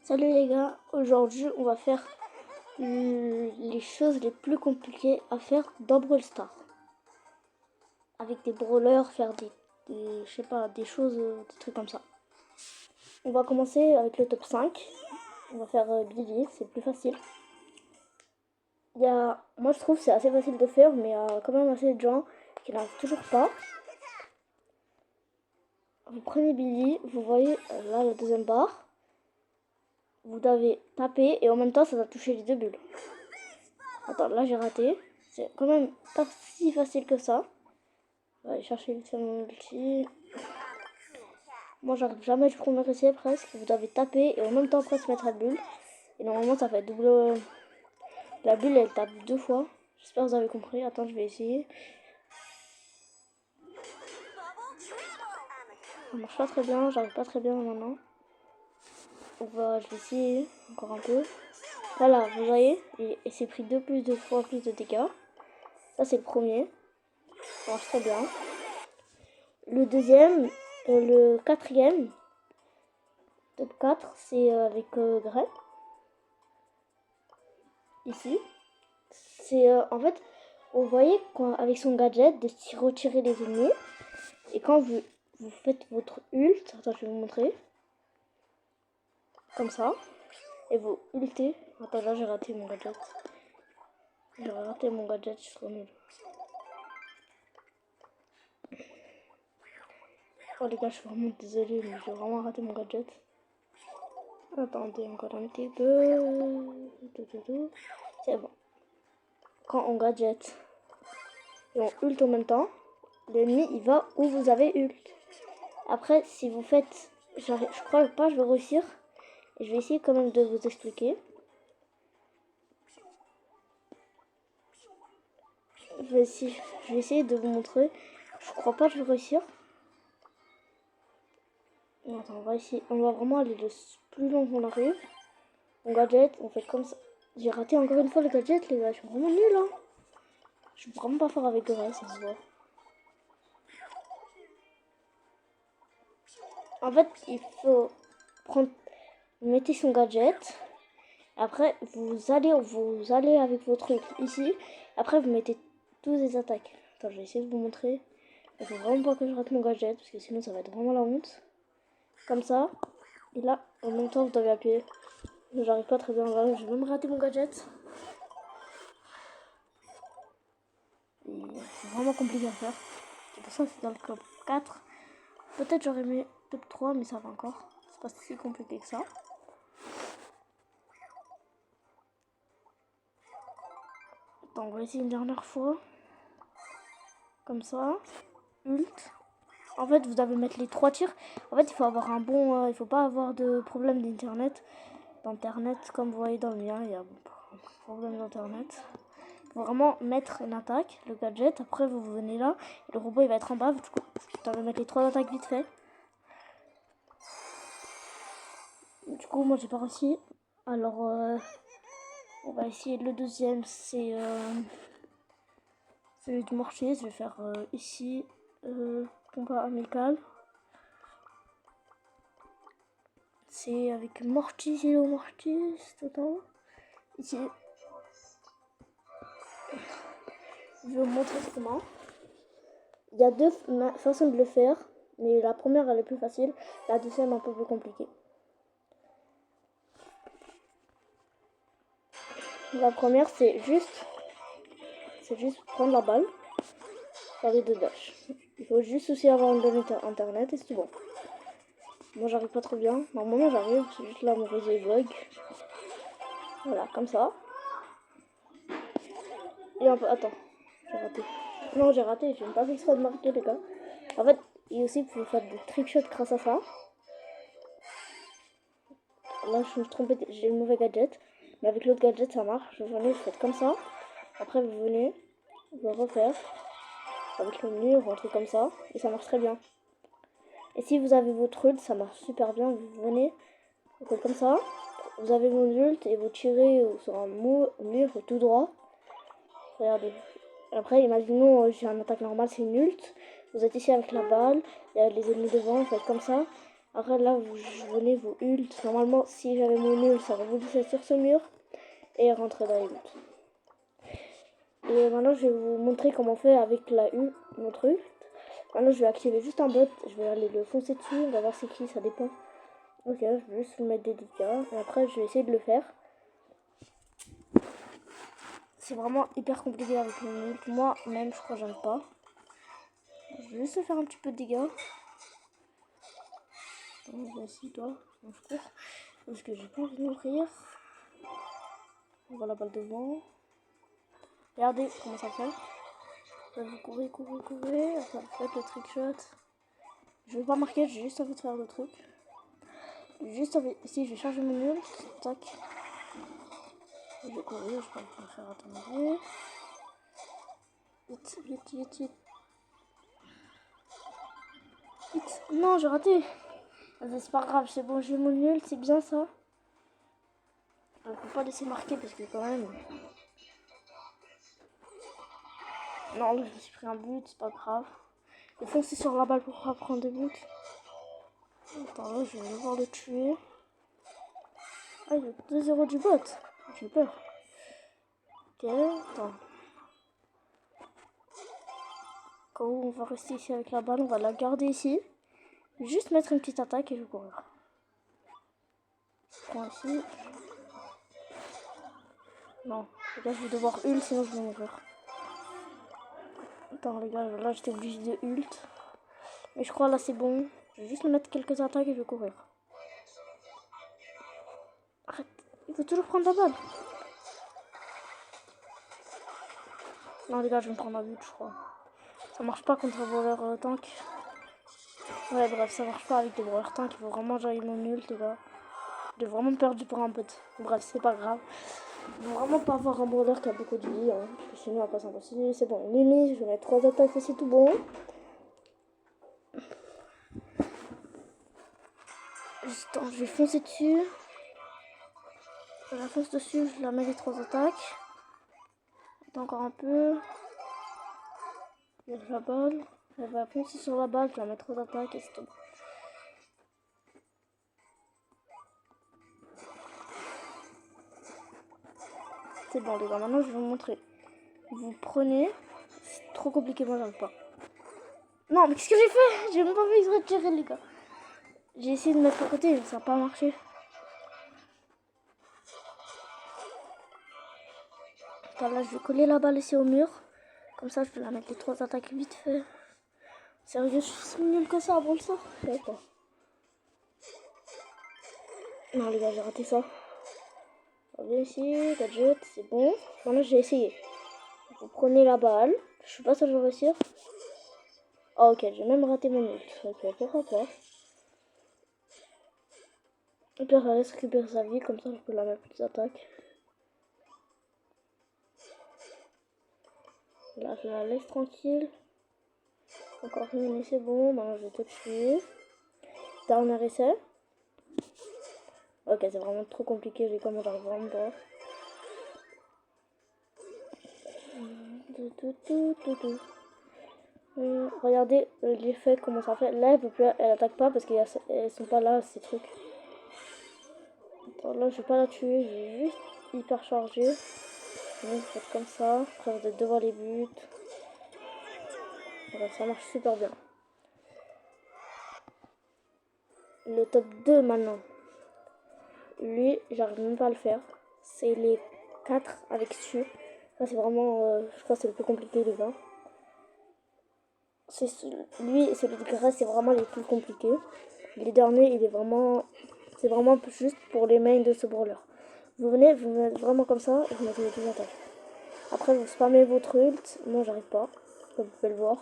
Salut les gars, aujourd'hui on va faire les choses les plus compliquées à faire dans Brawl Stars. Avec des brawlers, faire je sais pas, des choses, des trucs comme ça. On va commencer avec le top 5. On va faire Billy, c'est plus facile. Moi je trouve que c'est assez facile de faire, mais il y a quand même assez de gens qui n'arrivent toujours pas. Vous prenez Billy, vous voyez là la deuxième barre. Vous devez taper et en même temps ça va toucher les deux bulles. Attends, là j'ai raté. C'est quand même pas si facile que ça. On va aller chercher vite fait mon ulti. Moi j'arrive jamais du premier essai presque. Vous devez taper et en même temps presque mettre la bulle. Et normalement ça fait double. La bulle elle tape 2 fois. J'espère que vous avez compris. Attends, je vais essayer. Ça marche pas très bien, j'arrive pas très bien maintenant. Je vais essayer encore un peu. Voilà, vous voyez, et c'est pris 2 fois plus de dégâts. Ça c'est le premier. Ça marche très bien. Le deuxième, le quatrième, top 4, c'est avec Greg. Ici. C'est en fait, vous voyez avec son gadget de retirer les ennemis. Et quand vous faites votre ult, attends, je vais vous montrer. Comme ça. Et vous ultez. Attends, là j'ai raté mon gadget. J'ai raté mon gadget, je suis trop nul. Oh les gars, je suis vraiment désolée, mais j'ai vraiment raté mon gadget. Attendez encore un petit peu. C'est bon. Quand on gadget et on ult en même temps, l'ennemi il va où vous avez ult. Après, si vous faites, je crois pas, je vais réussir. Et je vais essayer quand même de vous expliquer. Je vais essayer de vous montrer. Je crois pas que je vais réussir. Attends, on va essayer. On va vraiment aller le plus long qu'on arrive. On gadget, on fait comme ça. J'ai raté encore une fois le gadget, les gars. Je suis vraiment nul, hein. Je suis vraiment pas fort avec le reste, ça se voit. En fait, il faut prendre. Vous mettez son gadget. Après, vous allez avec votre truc ici. Après, vous mettez tous les attaques. Attends, je vais essayer de vous montrer. Il faut vraiment pas que je rate mon gadget, parce que sinon ça va être vraiment la honte. Comme ça. Et là, en même temps, vous devez appuyer. J'arrive pas très bien. Là, je vais même rater mon gadget. C'est vraiment compliqué à faire. C'est pour ça que c'est dans le top 4. Peut-être j'aurais mis top 3, mais ça va encore. C'est pas si compliqué que ça. Attends, on va essayer une dernière fois. Comme ça. Ult. En fait, vous devez mettre les 3 tirs. En fait, il faut avoir un bon... il faut pas avoir de problème d'internet. Comme vous voyez dans le mien, il y a un problème d'internet. Il faut vraiment mettre une attaque, le gadget. Après, vous venez là. Et le robot, il va être en bas. Du coup, vous devez mettre les 3 attaques vite fait. Du coup, moi, j'ai pas réussi. Alors, on va essayer le deuxième. C'est celui de Mortier. Je vais faire ici. Combat amical. C'est avec Mortis, Hello Mortis, tout en haut. Ici. Je vais vous montrer comment. Il y a 2 façons de le faire, mais la première elle est plus facile, la deuxième un peu plus compliquée. La première c'est juste prendre la balle, faire les 2 dash. Il faut juste aussi avoir une bonne internet et c'est tout bon. Moi j'arrive pas trop bien, normalement j'arrive, c'est juste là mon réseau est bug. Voilà, comme ça. Et un peu, attends, j'ai raté. Non, j'ai raté, je n'ai pas fait exprès de marquer les gars. En fait, et aussi vous pouvez faire des trickshots grâce à ça. Là je me suis trompée, j'ai le mauvais gadget. Mais avec l'autre gadget ça marche. Vous venez, vous faites comme ça. Après vous venez, vous refaire avec le mur ou un truc comme ça. Et ça marche très bien. Et si vous avez votre ult, ça marche super bien. Vous venez, vous faites comme ça. Vous avez mon ult et vous tirez sur un mur tout droit. Regardez. Après, imaginons j'ai un attaque normale, c'est une ult. Vous êtes ici avec la balle, il y a les ennemis devant, vous faites comme ça. Après là, vous venez, vous ult. Normalement, si j'avais mon ult, ça rebondissait sur ce mur et rentrait dans les buts. Et maintenant, je vais vous montrer comment on fait avec la ult, notre ult. Maintenant, je vais activer juste un bot. Je vais aller le foncer dessus. On va voir c'est qui, ça dépend. Ok, je vais juste mettre des dégâts. Et après, je vais essayer de le faire. C'est vraiment hyper compliqué avec mon ult. Moi, même, je crois que j'arrive pas. Je vais juste faire un petit peu de dégâts. Vas-y, toi, on se court. Parce que j'ai pas envie de mourir. On va la balle devant. Regardez comment ça fait. Vous courez, courez, courez. Enfin, faites le trick shot. Je vais pas marquer, j'ai juste envie de faire le truc. Juste envie. Ici, je vais changer mon ult. Tac. Je vais courir, je peux me faire attendre. Vite, vite, vite, vite. Vite. Non, j'ai raté. C'est pas grave, c'est bon, j'ai mon ult, c'est bien ça. On peut pas laisser marquer parce que quand même. Non, là, je me suis pris un but, c'est pas grave. Je vais foncer sur la balle pour pas prendre de but. Attends, là, je vais devoir le tuer. Ah, il y a 2-0 du bot. J'ai peur. Ok, attends. Quand on va rester ici avec la balle, on va la garder ici. Juste mettre une petite attaque et je vais courir. Je prends ici. Non, les gars, je vais devoir ult, sinon je vais mourir. Attends, les gars, là, j'étais obligé de ult. Mais je crois là, c'est bon. Je vais juste me mettre quelques attaques et je vais courir. Arrête, il faut toujours prendre la balle. Non, les gars, je vais me prendre un but, je crois. Ça marche pas contre un voleur tank. Ouais, bref, ça marche pas avec des voleurs tank. Il faut vraiment j'aille mon ult, les gars. J'ai vraiment perdu pour un pote. Bref, c'est pas grave. Il faut vraiment pas avoir un brawler qui a beaucoup de vie. Hein. Parce que sinon, après, c'est impossible. C'est bon, limite, je vais mettre 3 attaques et c'est tout bon. Attends, je vais foncer dessus. Je la fonce dessus, je la mets les 3 attaques. Attends encore un peu. Il y a la balle. Elle va foncer sur la balle, je la mets 3 attaques et c'est tout. C'est bon les gars, maintenant je vais vous montrer. Vous prenez. C'est trop compliqué, moi j'arrive pas. Non, mais qu'est-ce que j'ai fait? J'ai même pas fait exprès de tirer les gars. J'ai essayé de mettre à côté, mais ça n'a pas marché. Attends, là je vais coller la balle ici au mur. Comme ça je peux la mettre les 3 attaques vite fait. Sérieux, je suis si nul que ça avant le sort. D'accord. Non les gars, j'ai raté ça. On va ici, gadget, c'est bon. Maintenant j'ai essayé. Vous prenez la balle. Je sais pas si je vais réussir. Ah ok, j'ai même raté mon ult. Ok, pourquoi pas. Et puis elle laisse récupérer sa vie, comme ça je peux la mettre plus attaques. Là je la laisse tranquille. Encore une, c'est bon, maintenant je vais te tuer. Dernier essai. Ok, c'est vraiment trop compliqué, j'ai comment j'arrive vraiment pas. Regardez l'effet, comment ça fait. Là, elle attaque pas parce qu'elles sont pas là, ces trucs. Attends, là, je vais pas la tuer, je vais juste hyper charger. Donc, faites comme ça. Après, vous êtes devant les buts. Voilà, ça marche super bien. Le top 2 maintenant. Lui, j'arrive même pas à le faire. C'est les 4 avec Su. Là, c'est vraiment, je crois que c'est le plus compliqué, les gars. Lui et celui de Grèce, c'est vraiment les plus compliqués. Les derniers, il est vraiment, c'est vraiment juste pour les mains de ce brawler. Vous venez, vous mettez vraiment comme ça et vous mettez les 2 attaques. Après, vous spammez votre ult. Moi, j'arrive pas, comme vous pouvez le voir.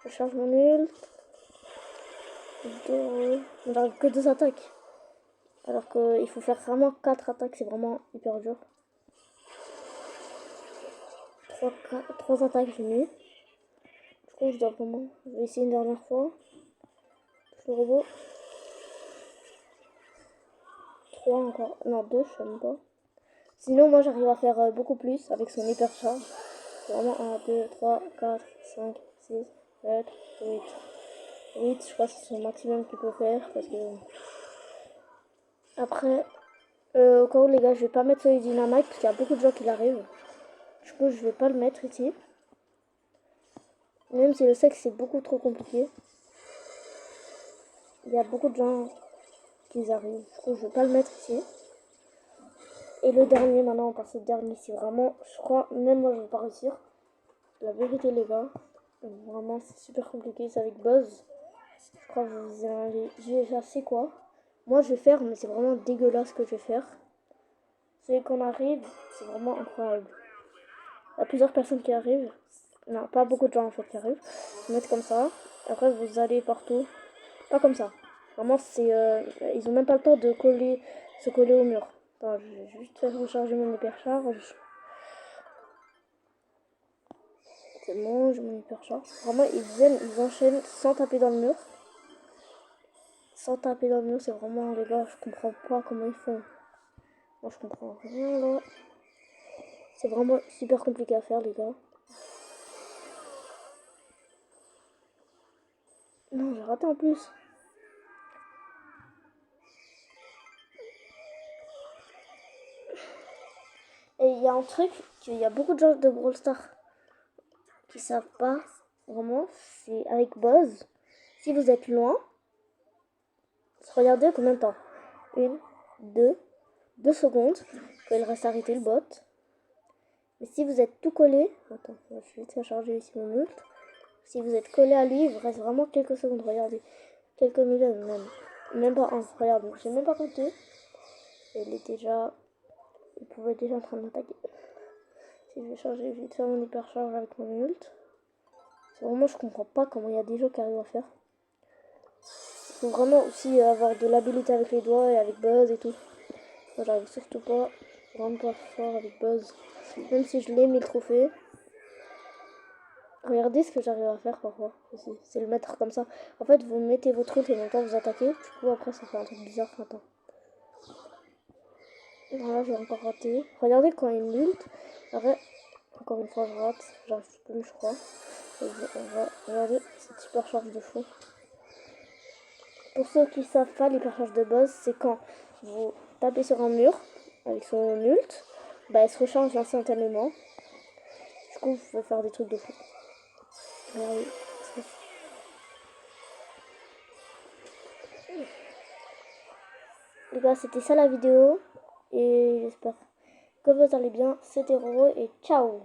Je charge mon ult. J'arrive que 2 attaques. Alors qu'il faut faire vraiment 4 attaques, c'est vraiment hyper dur. 3 attaques, j'ai mis. Du coup, je dois vraiment. Je vais essayer une dernière fois. Le robot. 3 encore. Non, 2, je sais même pas. Sinon, moi, j'arrive à faire beaucoup plus avec son hyper charge. C'est vraiment 1, 2, 3, 4, 5, 6, 7, 8, 8, je crois que c'est le maximum qu'il peut faire. Parce que... Après, au cas où les gars, je vais pas mettre celui dynamite parce qu'il y a beaucoup de gens qui l'arrivent. Du coup, je vais pas le mettre ici. Même si je sais que c'est beaucoup trop compliqué. Il y a beaucoup de gens qui arrivent. Du coup, je vais pas le mettre ici. Et le dernier, maintenant, on passe au dernier. C'est vraiment, je crois, même moi, je vais pas réussir. La vérité, les gars. Vraiment, c'est super compliqué. C'est avec Buzz. Je crois que vous avez déjà c'est quoi. Moi, je vais faire, mais c'est vraiment dégueulasse ce que je vais faire. Celui qu'on arrive, c'est vraiment incroyable. Il y a plusieurs personnes qui arrivent. Non, pas beaucoup de gens en fait qui arrivent. Vous mettez comme ça. Après, vous allez partout. Pas comme ça. Vraiment, c'est. Ils ont même pas le temps de se coller au mur. Attends, je vais juste faire recharger mon hypercharge. C'est bon, j'ai mon hypercharge. Vraiment, ils viennent, ils enchaînent sans taper dans le mur. Sans taper dans le mur, c'est vraiment, les gars, je comprends pas comment ils font. Moi, je comprends rien là. C'est vraiment super compliqué à faire, les gars. Non, j'ai raté en plus. Et il y a un truc qu'il y a beaucoup de gens de Brawl Stars qui savent pas vraiment, c'est avec Buzz. Si vous êtes loin, regardez combien de temps. 1, 2 secondes. Que il reste arrêté le bot. Mais si vous êtes tout collé, attends, je vais vite faire charger ici mon ult. Si vous êtes collé à lui, il vous reste vraiment quelques secondes. Regardez, quelques millions même. Même pas un. Regarde, j'ai même pas compté. Il est déjà, il pouvait déjà en train de m'attaquer. Si je vais charger vite faire mon hypercharge avec mon ult. Vraiment, je comprends pas comment il y a des gens qui arrivent à faire. Il faut vraiment aussi avoir de l'habilité avec les doigts et avec Buzz et tout. Moi, j'arrive surtout pas, vraiment pas fort avec Buzz. Même si je l'ai mis le trophée. Regardez ce que j'arrive à faire parfois aussi. C'est le mettre comme ça. En fait, vous mettez votre ult et en même temps vous attaquez. Du coup, après, ça fait un truc bizarre. Attends. Voilà, j'ai encore raté. Regardez quand il ult. Après, encore une fois, je rate. J'arrive plus, je crois. Et on va regarder cette hypercharge de fou. Pour ceux qui savent pas, l'hypercharge de Buzz, c'est quand vous tapez sur un mur avec son ult, bah elle se recharge instantanément. Du coup, vous pouvez faire des trucs de fou. Regardez. Les gars, c'était ça la vidéo. Et j'espère que vous allez bien. C'était Roro et ciao!